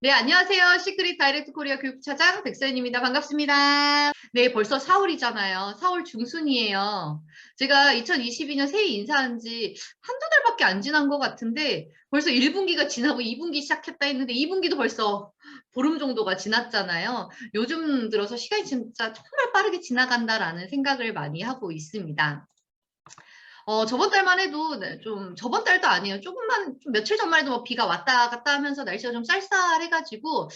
네, 안녕하세요. 시크릿 다이렉트 코리아 교육차장 백서연입니다. 반갑습니다. 네, 벌써 4월이잖아요. 4월 중순이에요. 제가 2022년 새해 인사한 지 한두 달밖에 안 지난 것 같은데 벌써 1분기가 지나고 2분기 시작했다 했는데 2분기도 벌써 보름 정도가 지났잖아요. 요즘 들어서 시간이 진짜 정말 빠르게 지나간다라는 생각을 많이 하고 있습니다. 저번 달만 해도 네, 좀 저번 달도 아니에요. 조금만 좀 며칠 전만 해도 뭐 비가 왔다 갔다 하면서 날씨가 좀 쌀쌀해가지고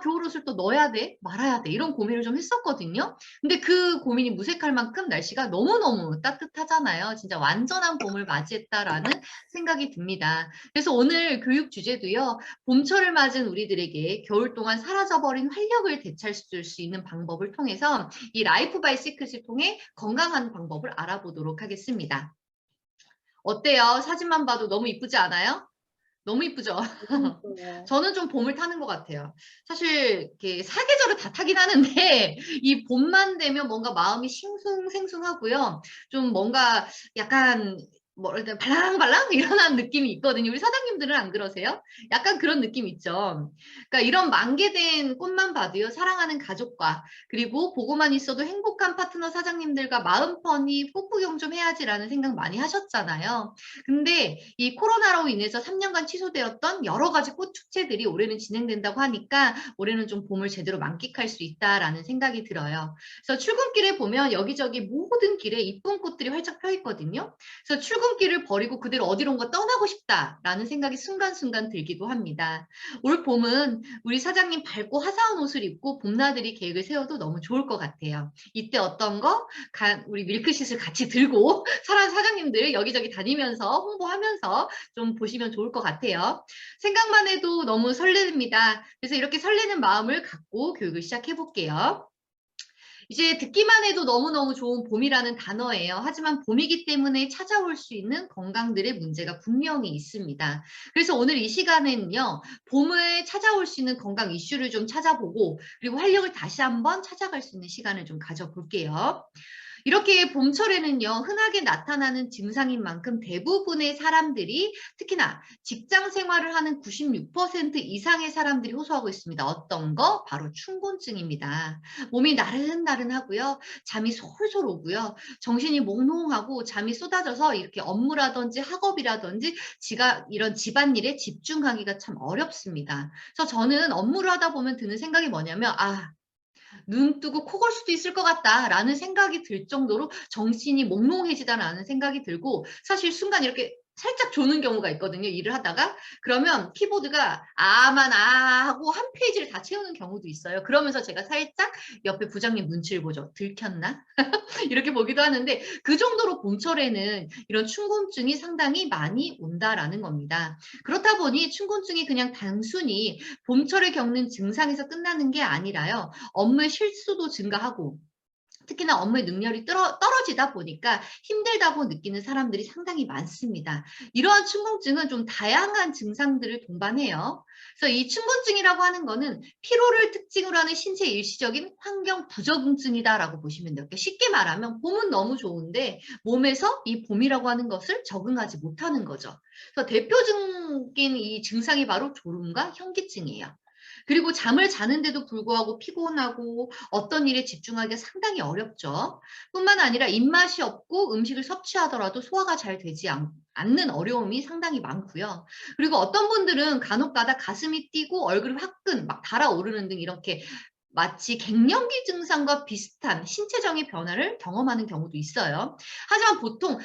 겨울옷을 또 넣어야 돼 말아야 돼 이런 고민을 좀 했었거든요. 근데 그 고민이 무색할 만큼 날씨가 너무너무 따뜻하잖아요. 진짜 완전한 봄을 맞이했다라는 생각이 듭니다. 그래서 오늘 교육 주제도요. 봄철을 맞은 우리들에게 겨울 동안 사라져버린 활력을 되찾을 수 있는 방법을 통해서 이 라이프 바이 시크릿을 통해 건강한 방법을 알아보도록 하겠습니다. 어때요? 사진만 봐도 너무 이쁘지 않아요? 너무 이쁘죠? 너무 예뻐요. 저는 좀 봄을 타는 것 같아요. 사실 이렇게 사계절을 다 타긴 하는데 이 봄만 되면 뭔가 마음이 싱숭생숭하고요. 좀 뭔가 약간 뭐라 해야 되나 발랑발랑 일어나는 느낌이 있거든요. 우리 사장님들은 안 그러세요? 약간 그런 느낌 있죠. 그러니까 이런 만개된 꽃만 봐도요. 사랑하는 가족과 그리고 보고만 있어도 행복한 파트너 사장님들과 마음 편히 뽀뽀경 좀 해야지라는 생각 많이 하셨잖아요. 근데 이 코로나로 인해서 3년간 취소되었던 여러 가지 꽃 축제들이 올해는 진행된다고 하니까 올해는 좀 봄을 제대로 만끽할 수 있다라는 생각이 들어요. 그래서 출근길에 보면 여기저기 모든 길에 이쁜 꽃들이 활짝 펴 있거든요. 그래서 출근길을 버리고 그대로 어디론가 떠나고 싶다라는 생각이 순간순간 들기도 합니다. 올 봄은 우리 사장님 밝고 화사한 옷을 입고 봄나들이 계획을 세워도 너무 좋을 것 같아요. 이때 어떤 거? 우리 밀크시슬 같이 들고 사장님들 여기저기 다니면서 홍보하면서 좀 보시면 좋을 것 같아요. 생각만 해도 너무 설렙니다. 그래서 이렇게 설레는 마음을 갖고 교육을 시작해 볼게요. 이제 듣기만 해도 너무너무 좋은 봄이라는 단어예요. 하지만 봄이기 때문에 찾아올 수 있는 건강들의 문제가 분명히 있습니다. 그래서 오늘 이 시간에는요. 봄을 찾아올 수 있는 건강 이슈를 좀 찾아보고 그리고 활력을 다시 한번 찾아갈 수 있는 시간을 좀 가져볼게요. 이렇게 봄철에는요, 흔하게 나타나는 증상인 만큼 대부분의 사람들이 특히나 직장 생활을 하는 96% 이상의 사람들이 호소하고 있습니다. 어떤 거? 바로 춘곤증입니다. 몸이 나른나른하고요. 잠이 솔솔 오고요. 정신이 몽롱하고 잠이 쏟아져서 이렇게 업무라든지 학업이라든지 이런 집안일에 집중하기가 참 어렵습니다. 그래서 저는 업무를 하다 보면 드는 생각이 뭐냐면 눈 뜨고 코 골 수도 있을 것 같다라는 생각이 들 정도로 정신이 몽롱해지다라는 생각이 들고 사실 순간 이렇게 살짝 조는 경우가 있거든요. 일을 하다가. 그러면 키보드가 아만 하고 한 페이지를 다 채우는 경우도 있어요. 그러면서 제가 살짝 옆에 부장님 눈치를 보죠. 들켰나? 이렇게 보기도 하는데 그 정도로 봄철에는 이런 춘곤증이 상당히 많이 온다라는 겁니다. 그렇다 보니 춘곤증이 그냥 단순히 봄철에 겪는 증상에서 끝나는 게 아니라요. 업무의 실수도 증가하고 특히나 업무의 능률이 떨어지다 보니까 힘들다고 느끼는 사람들이 상당히 많습니다. 이러한 춘곤증은 좀 다양한 증상들을 동반해요. 그래서 이 춘곤증이라고 하는 거는 피로를 특징으로 하는 신체 일시적인 환경 부적응증이다라고 보시면 돼요. 그러니까 쉽게 말하면 봄은 너무 좋은데 몸에서 이 봄이라고 하는 것을 적응하지 못하는 거죠. 그래서 대표적인 이 증상이 바로 졸음과 현기증이에요. 그리고 잠을 자는데도 불구하고 피곤하고 어떤 일에 집중하기가 상당히 어렵죠. 뿐만 아니라 입맛이 없고 음식을 섭취하더라도 소화가 잘 되지 않는 어려움이 상당히 많고요. 그리고 어떤 분들은 간혹 가다 가슴이 뛰고 얼굴이 화끈 막 달아오르는 등 이렇게 마치 갱년기 증상과 비슷한 신체적인 변화를 경험하는 경우도 있어요. 하지만 보통 한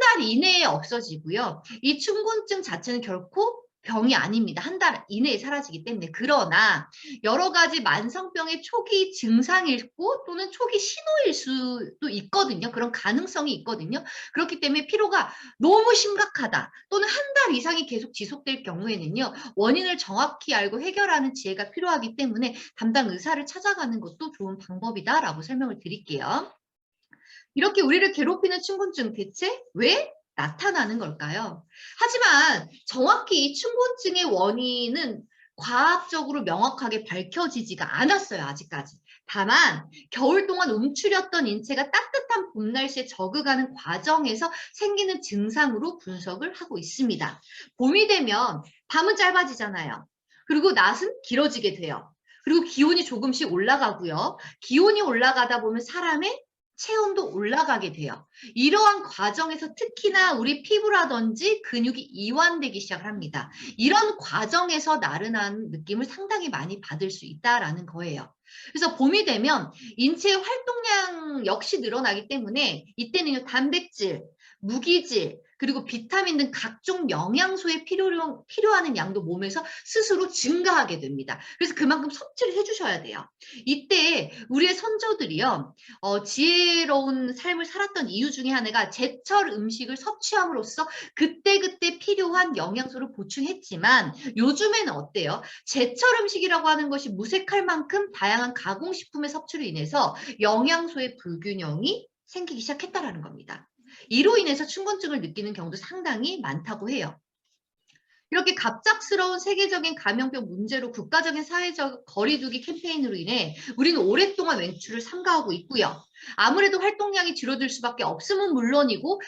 달 이내에 없어지고요. 이 춘곤증 자체는 결코 병이 아닙니다. 한 달 이내에 사라지기 때문에. 그러나 여러 가지 만성병의 초기 증상이고 또는 초기 신호일 수도 있거든요. 그런 가능성이 있거든요. 그렇기 때문에 피로가 너무 심각하다 또는 한 달 이상이 계속 지속될 경우에는요. 원인을 정확히 알고 해결하는 지혜가 필요하기 때문에 담당 의사를 찾아가는 것도 좋은 방법이다라고 설명을 드릴게요. 이렇게 우리를 괴롭히는 춘곤증 대체 왜 나타나는 걸까요? 하지만 정확히 이 춘곤증의 원인은 과학적으로 명확하게 밝혀지지가 않았어요, 아직까지. 다만 겨울 동안 움츠렸던 인체가 따뜻한 봄 날씨에 적응하는 과정에서 생기는 증상으로 분석을 하고 있습니다. 봄이 되면 밤은 짧아지잖아요. 그리고 낮은 길어지게 돼요. 그리고 기온이 조금씩 올라가고요. 기온이 올라가다 보면 사람의 체온도 올라가게 돼요. 이러한 과정에서 특히나 우리 피부라든지 근육이 이완되기 시작을 합니다. 이런 과정에서 나른한 느낌을 상당히 많이 받을 수 있다라는 거예요. 그래서 봄이 되면 인체의 활동량 역시 늘어나기 때문에 이때는요, 단백질, 무기질, 그리고 비타민 등 각종 영양소에 필요한 양도 몸에서 스스로 증가하게 됩니다. 그래서 그만큼 섭취를 해주셔야 돼요. 이때 우리의 선조들이요, 지혜로운 삶을 살았던 이유 중에 하나가 제철 음식을 섭취함으로써 그때그때 필요한 영양소를 보충했지만 요즘에는 어때요? 제철 음식이라고 하는 것이 무색할 만큼 다양한 가공식품의 섭취로 인해서 영양소의 불균형이 생기기 시작했다는 겁니다. 이로 인해서 춘곤증을 느끼는 경우도 상당히 많다고 해요. 이렇게 갑작스러운 세계적인 감염병 문제로 국가적인 사회적 거리두기 캠페인으로 인해 우리는 오랫동안 외출을 삼가하고 있고요. 아무래도 활동량이 줄어들 수밖에 없음은 물론이고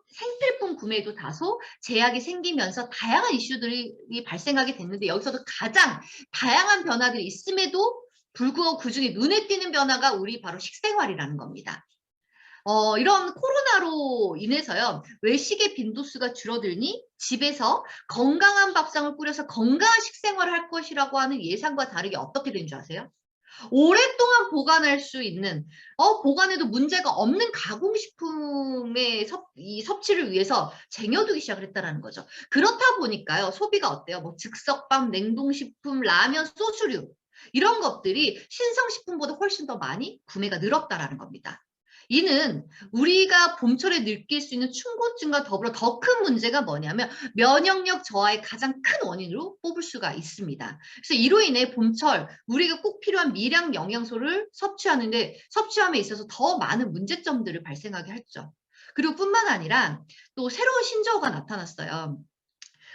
생필품 구매도 다소 제약이 생기면서 다양한 이슈들이 발생하게 됐는데 여기서도 가장 다양한 변화들이 있음에도 불구하고 그중에 눈에 띄는 변화가 우리 바로 식생활이라는 겁니다. 이런 코로나로 인해서요, 외식의 빈도수가 줄어들니 집에서 건강한 밥상을 꾸려서 건강한 식생활을 할 것이라고 하는 예상과 다르게 어떻게 된 줄 아세요? 오랫동안 보관할 수 있는, 보관해도 문제가 없는 가공식품의 이 섭취를 위해서 쟁여두기 시작을 했다는 거죠. 그렇다 보니까요, 소비가 어때요? 뭐 즉석밥, 냉동식품, 라면, 소주류 이런 것들이 신성식품보다 훨씬 더 많이 구매가 늘었다라는 겁니다. 이는 우리가 봄철에 느낄 수 있는 춘곤증과 더불어 더 큰 문제가 뭐냐면 면역력 저하의 가장 큰 원인으로 뽑을 수가 있습니다. 그래서 이로 인해 봄철 우리가 꼭 필요한 미량 영양소를 섭취함에 있어서 더 많은 문제점들을 발생하게 했죠. 그리고 뿐만 아니라 또 새로운 신조어가 나타났어요.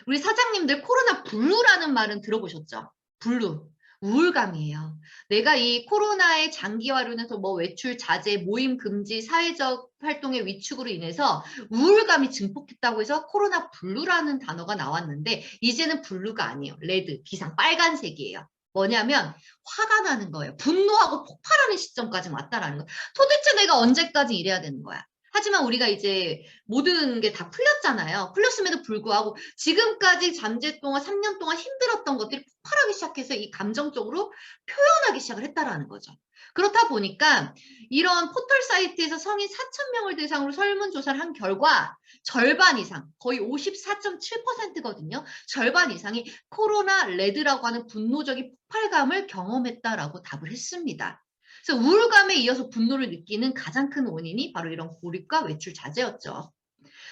우리 사장님들 코로나 블루라는 말은 들어보셨죠? 블루. 우울감이에요. 내가 이 코로나의 장기화로 인해서 뭐 외출 자제, 모임 금지, 사회적 활동의 위축으로 인해서 우울감이 증폭했다고 해서 코로나 블루라는 단어가 나왔는데 이제는 블루가 아니에요. 레드, 비상, 빨간색이에요. 뭐냐면 화가 나는 거예요. 분노하고 폭발하는 시점까지 왔다라는 거예요. 도대체 내가 언제까지 이래야 되는 거야? 하지만 우리가 이제 모든 게 다 풀렸잖아요. 풀렸음에도 불구하고 지금까지 잠재 동안 3년 동안 힘들었던 것들이 폭발하기 시작해서 이 감정적으로 표현하기 시작을 했다라는 거죠. 그렇다 보니까 이런 포털 사이트에서 성인 4,000명을 대상으로 설문조사를 한 결과 절반 이상, 거의 54.7%거든요. 절반 이상이 코로나 레드라고 하는 분노적인 폭발감을 경험했다라고 답을 했습니다. 그래서 우울감에 이어서 분노를 느끼는 가장 큰 원인이 바로 이런 고립과 외출 자제였죠.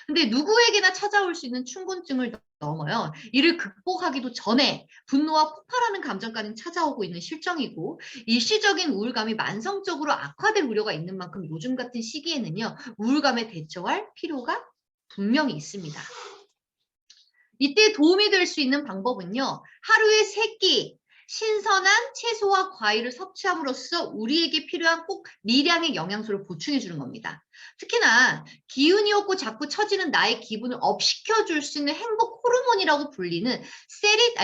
근데 누구에게나 찾아올 수 있는 춘곤증을 넘어요. 이를 극복하기도 전에 분노와 폭발하는 감정까지 찾아오고 있는 실정이고 일시적인 우울감이 만성적으로 악화될 우려가 있는 만큼 요즘 같은 시기에는요. 우울감에 대처할 필요가 분명히 있습니다. 이때 도움이 될 수 있는 방법은요. 하루에 3끼 신선한 채소와 과일을 섭취함으로써 우리에게 필요한 꼭 미량의 영양소를 보충해 주는 겁니다. 특히나 기운이 없고 자꾸 처지는 나의 기분을 업시켜 줄 수 있는 행복 호르몬이라고 불리는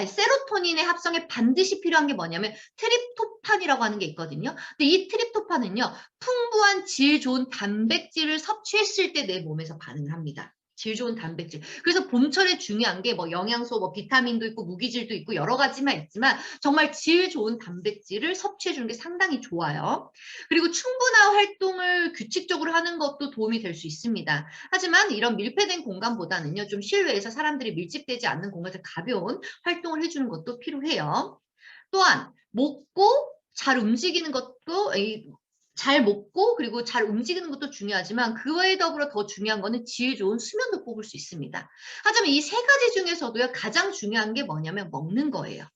세로토닌의 합성에 반드시 필요한 게 뭐냐면 트립토판이라고 하는 게 있거든요. 근데 이 트립토판은요. 풍부한 질 좋은 단백질을 섭취했을 때 내 몸에서 반응을 합니다. 질 좋은 단백질. 그래서 봄철에 중요한 게 뭐 영양소, 뭐 비타민도 있고 무기질도 있고 여러 가지만 있지만 정말 질 좋은 단백질을 섭취해 주는 게 상당히 좋아요. 그리고 충분한 활동을 규칙적으로 하는 것도 도움이 될 수 있습니다. 하지만 이런 밀폐된 공간보다는요, 좀 실외에서 사람들이 밀집되지 않는 공간에서 가벼운 활동을 해주는 것도 필요해요. 또한 먹고 잘 움직이는 것도 잘 먹고 그리고 잘 움직이는 것도 중요하지만 그와에 더불어 더 중요한 거는 질 좋은 수면도 뽑을 수 있습니다. 하지만 이 3가지 중에서도요 가장 중요한 게 뭐냐면 먹는 거예요.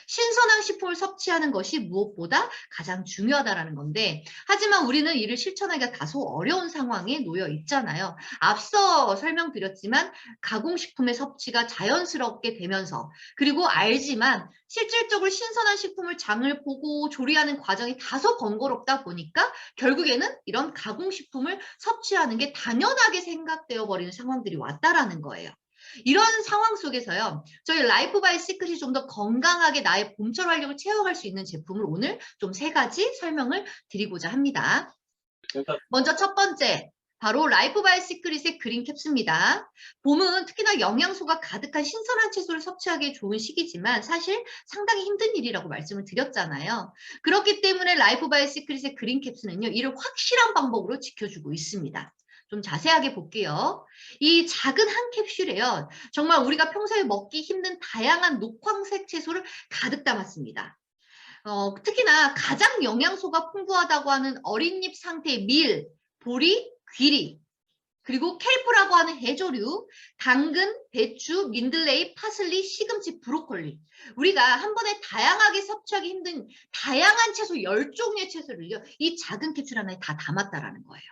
신선한 식품을 섭취하는 것이 무엇보다 가장 중요하다라는 건데 하지만 우리는 이를 실천하기가 다소 어려운 상황에 놓여 있잖아요. 앞서 설명드렸지만 가공식품의 섭취가 자연스럽게 되면서 그리고 알지만 실질적으로 신선한 식품을 장을 보고 조리하는 과정이 다소 번거롭다 보니까 결국에는 이런 가공식품을 섭취하는 게 당연하게 생각되어 버리는 상황들이 왔다라는 거예요. 이런 상황 속에서요. 저희 라이프 바이 시크릿이 좀 더 건강하게 나의 봄철 활력을 채워갈 수 있는 제품을 오늘 좀 3가지 설명을 드리고자 합니다. 먼저 첫 번째, 바로 라이프 바이 시크릿의 그린 캡슐입니다. 봄은 특히나 영양소가 가득한 신선한 채소를 섭취하기 좋은 시기지만 사실 상당히 힘든 일이라고 말씀을 드렸잖아요. 그렇기 때문에 라이프 바이 시크릿의 그린 캡슐은요, 이를 확실한 방법으로 지켜주고 있습니다. 좀 자세하게 볼게요. 이 작은 한 캡슐에요. 정말 우리가 평소에 먹기 힘든 다양한 녹황색 채소를 가득 담았습니다. 특히나 가장 영양소가 풍부하다고 하는 어린잎 상태의 밀, 보리, 귀리, 그리고 켈프라고 하는 해조류, 당근, 배추, 민들레이, 파슬리, 시금치, 브로콜리. 우리가 한 번에 다양하게 섭취하기 힘든 다양한 채소 10종류의 채소를요. 이 작은 캡슐 하나에 다 담았다라는 거예요.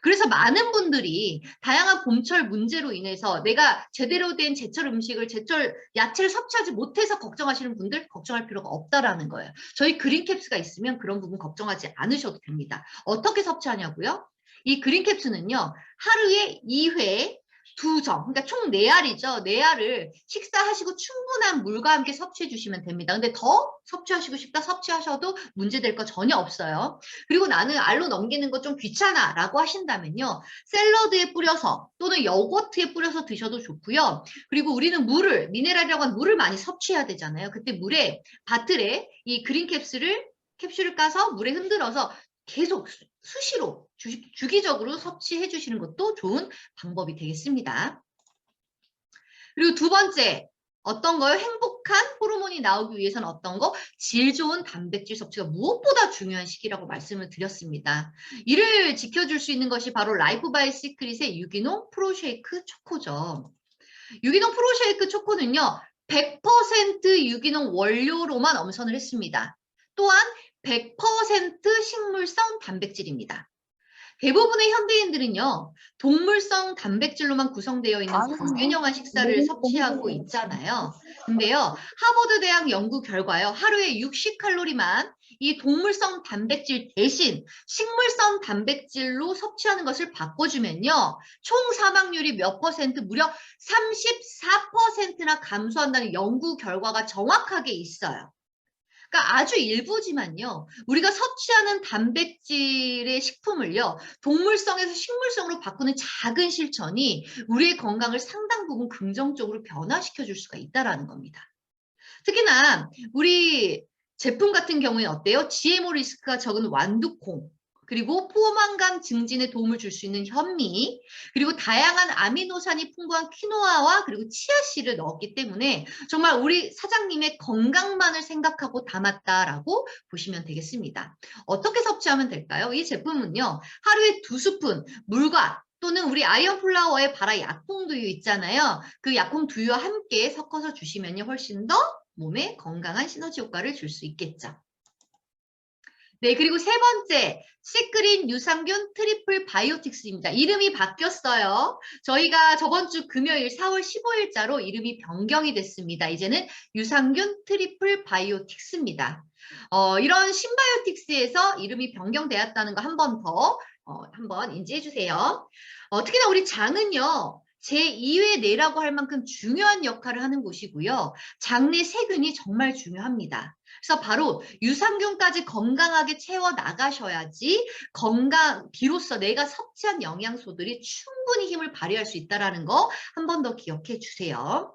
그래서 많은 분들이 다양한 봄철 문제로 인해서 내가 제대로 된 제철 음식을 제철 야채를 섭취하지 못해서 걱정하시는 분들 걱정할 필요가 없다라는 거예요. 저희 그린캡스가 있으면 그런 부분 걱정하지 않으셔도 됩니다. 어떻게 섭취하냐고요? 이 그린캡스는요. 하루에 2회 2정, 그러니까 총 4알이죠. 4알을 식사하시고 충분한 물과 함께 섭취해 주시면 됩니다. 근데 더 섭취하시고 싶다 섭취하셔도 문제될 거 전혀 없어요. 그리고 나는 알로 넘기는 거 좀 귀찮아 라고 하신다면요. 샐러드에 뿌려서 또는 요거트에 뿌려서 드셔도 좋고요. 그리고 우리는 물을, 미네랄이라고 하는 물을 많이 섭취해야 되잖아요. 그때 물에, 바틀에 이 그린 캡슐을 까서 물에 흔들어서 계속 수시로 주기적으로 섭취해 주시는 것도 좋은 방법이 되겠습니다. 그리고 두 번째, 어떤 거요? 행복한 호르몬이 나오기 위해서는 어떤 거? 질 좋은 단백질 섭취가 무엇보다 중요한 시기라고 말씀을 드렸습니다. 이를 지켜줄 수 있는 것이 바로 라이프 바이 시크릿의 유기농 프로쉐이크 초코죠. 유기농 프로쉐이크 초코는요. 100% 유기농 원료로만 엄선을 했습니다. 또한 100% 식물성 단백질입니다. 대부분의 현대인들은요. 동물성 단백질로만 구성되어 있는 불균형한 식사를 섭취하고 있잖아요. 근데요. 하버드 대학 연구 결과요. 하루에 60칼로리만 이 동물성 단백질 대신 식물성 단백질로 섭취하는 것을 바꿔주면요. 총 사망률이 몇 퍼센트? 무려 34%나 감소한다는 연구 결과가 정확하게 있어요. 그러니까 아주 일부지만요. 우리가 섭취하는 단백질의 식품을요. 동물성에서 식물성으로 바꾸는 작은 실천이 우리의 건강을 상당 부분 긍정적으로 변화시켜 줄 수가 있다는 겁니다. 특히나 우리 제품 같은 경우에 어때요? GMO 리스크가 적은 완두콩, 그리고 포만감 증진에 도움을 줄 수 있는 현미, 그리고 다양한 아미노산이 풍부한 퀴노아와 그리고 치아씨를 넣었기 때문에 정말 우리 사장님의 건강만을 생각하고 담았다라고 보시면 되겠습니다. 어떻게 섭취하면 될까요? 이 제품은요. 하루에 2스푼 물과 또는 우리 아이언 플라워의 바라 약콩 두유 있잖아요. 그 약콩 두유와 함께 섞어서 주시면 훨씬 더 몸에 건강한 시너지 효과를 줄 수 있겠죠. 네, 그리고 세 번째, 시크릿 유산균 트리플 바이오틱스입니다. 이름이 바뀌었어요. 저희가 저번 주 금요일 4월 15일자로 이름이 변경이 됐습니다. 이제는 유산균 트리플 바이오틱스입니다. 이런 신바이오틱스에서 이름이 변경되었다는 거 한 번 더 한번 인지해 주세요. 특히나 우리 장은요. 제2의 뇌라고 할 만큼 중요한 역할을 하는 곳이고요. 장내 세균이 정말 중요합니다. 그래서 바로 유산균까지 건강하게 채워 나가셔야지 비로소 내가 섭취한 영양소들이 충분히 힘을 발휘할 수 있다는 거 한 번 더 기억해 주세요.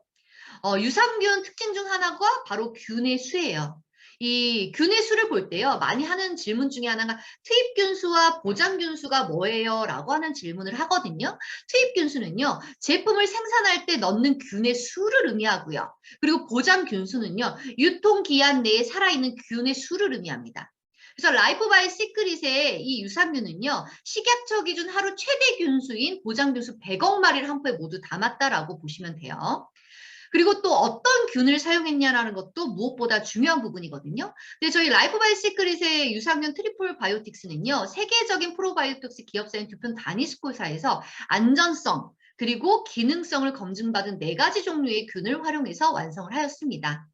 유산균 특징 중 하나가 바로 균의 수예요. 이 균의 수를 볼 때요. 많이 하는 질문 중에 하나가 투입균수와 보장균수가 뭐예요? 라고 하는 질문을 하거든요. 투입균수는요. 제품을 생산할 때 넣는 균의 수를 의미하고요. 그리고 보장균수는요. 유통기한 내에 살아있는 균의 수를 의미합니다. 그래서 라이프 바이 시크릿의 이 유산균은요. 식약처 기준 하루 최대 균수인 보장균수 100억 마리를 한 포에 모두 담았다라고 보시면 돼요. 그리고 또 어떤 균을 사용했냐라는 것도 무엇보다 중요한 부분이거든요. 근데 저희 라이프 바이 시크릿의 유산균 트리플 바이오틱스는요. 세계적인 프로바이오틱스 기업사인 듀폰 다니스코사에서 안전성 그리고 기능성을 검증받은 4가지 종류의 균을 활용해서 완성을 하였습니다.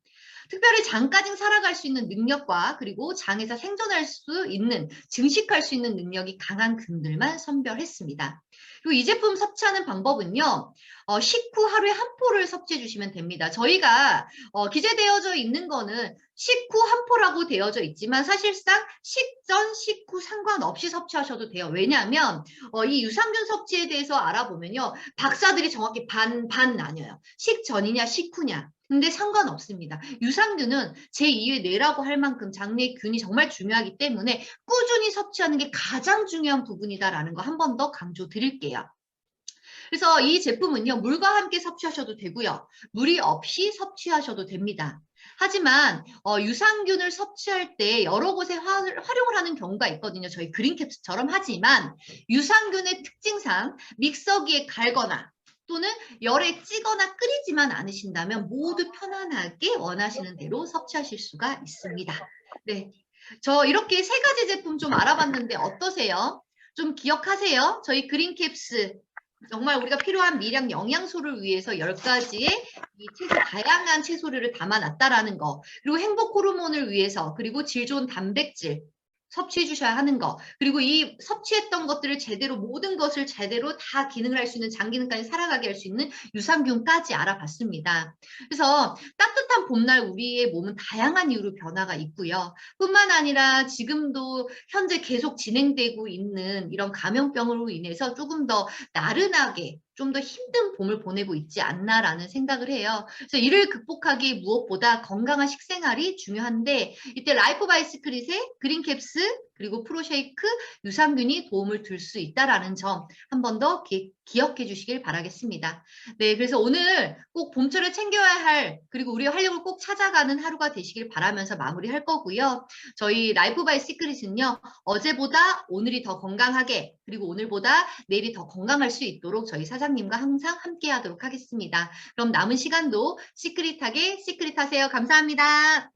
특별히 장까지 살아갈 수 있는 능력과 그리고 장에서 생존할 수 있는, 증식할 수 있는 능력이 강한 균들만 선별했습니다. 그리고 이 제품 섭취하는 방법은요. 식후 하루에 한 포를 섭취해 주시면 됩니다. 저희가 기재되어져 있는 거는 식후 한 포라고 되어져 있지만 사실상 식전, 식후 상관없이 섭취하셔도 돼요. 왜냐하면 이 유산균 섭취에 대해서 알아보면요. 박사들이 정확히 반 나뉘어요. 식전이냐 식후냐. 근데 상관없습니다. 유산균은 제2의 뇌라고 할 만큼 장내 균이 정말 중요하기 때문에 꾸준히 섭취하는 게 가장 중요한 부분이다라는 거 한 번 더 강조드릴게요. 그래서 이 제품은요. 물과 함께 섭취하셔도 되고요. 물이 없이 섭취하셔도 됩니다. 하지만 유산균을 섭취할 때 여러 곳에 활용을 하는 경우가 있거든요. 저희 그린캡스처럼. 하지만 유산균의 특징상 믹서기에 갈거나 또는 열에 찌거나 끓이지만 않으신다면 모두 편안하게 원하시는 대로 섭취하실 수가 있습니다. 네, 저 이렇게 세 가지 제품 좀 알아봤는데 어떠세요? 좀 기억하세요? 저희 그린캡스 정말 우리가 필요한 미량 영양소를 위해서 10가지의 이 채소, 다양한 채소류를 담아놨다라는 거, 그리고 행복 호르몬을 위해서, 그리고 질 좋은 단백질 섭취해 주셔야 하는 거, 그리고 이 섭취했던 것들을 제대로, 모든 것을 제대로 다 기능을 할 수 있는, 장기능까지 살아가게 할 수 있는 유산균까지 알아봤습니다. 그래서 따뜻한 봄날 우리의 몸은 다양한 이유로 변화가 있고요. 뿐만 아니라 지금도 현재 계속 진행되고 있는 이런 감염병으로 인해서 조금 더 나른하게 좀 더 힘든 봄을 보내고 있지 않나라는 생각을 해요. 그래서 이를 극복하기 무엇보다 건강한 식생활이 중요한데 이때 라이프 바이 시크릿의 그린캡스 그리고 프로쉐이크 유산균이 도움을 줄 수 있다라는 점 한 번 더 기억해 주시길 바라겠습니다. 네, 그래서 오늘 꼭 봄철에 챙겨야 할 그리고 우리의 활력을 꼭 찾아가는 하루가 되시길 바라면서 마무리할 거고요. 저희 라이프 바이 시크릿은요. 어제보다 오늘이 더 건강하게 그리고 오늘보다 내일이 더 건강할 수 있도록 저희 사장님과 항상 함께 하도록 하겠습니다. 그럼 남은 시간도 시크릿하게 시크릿하세요. 감사합니다.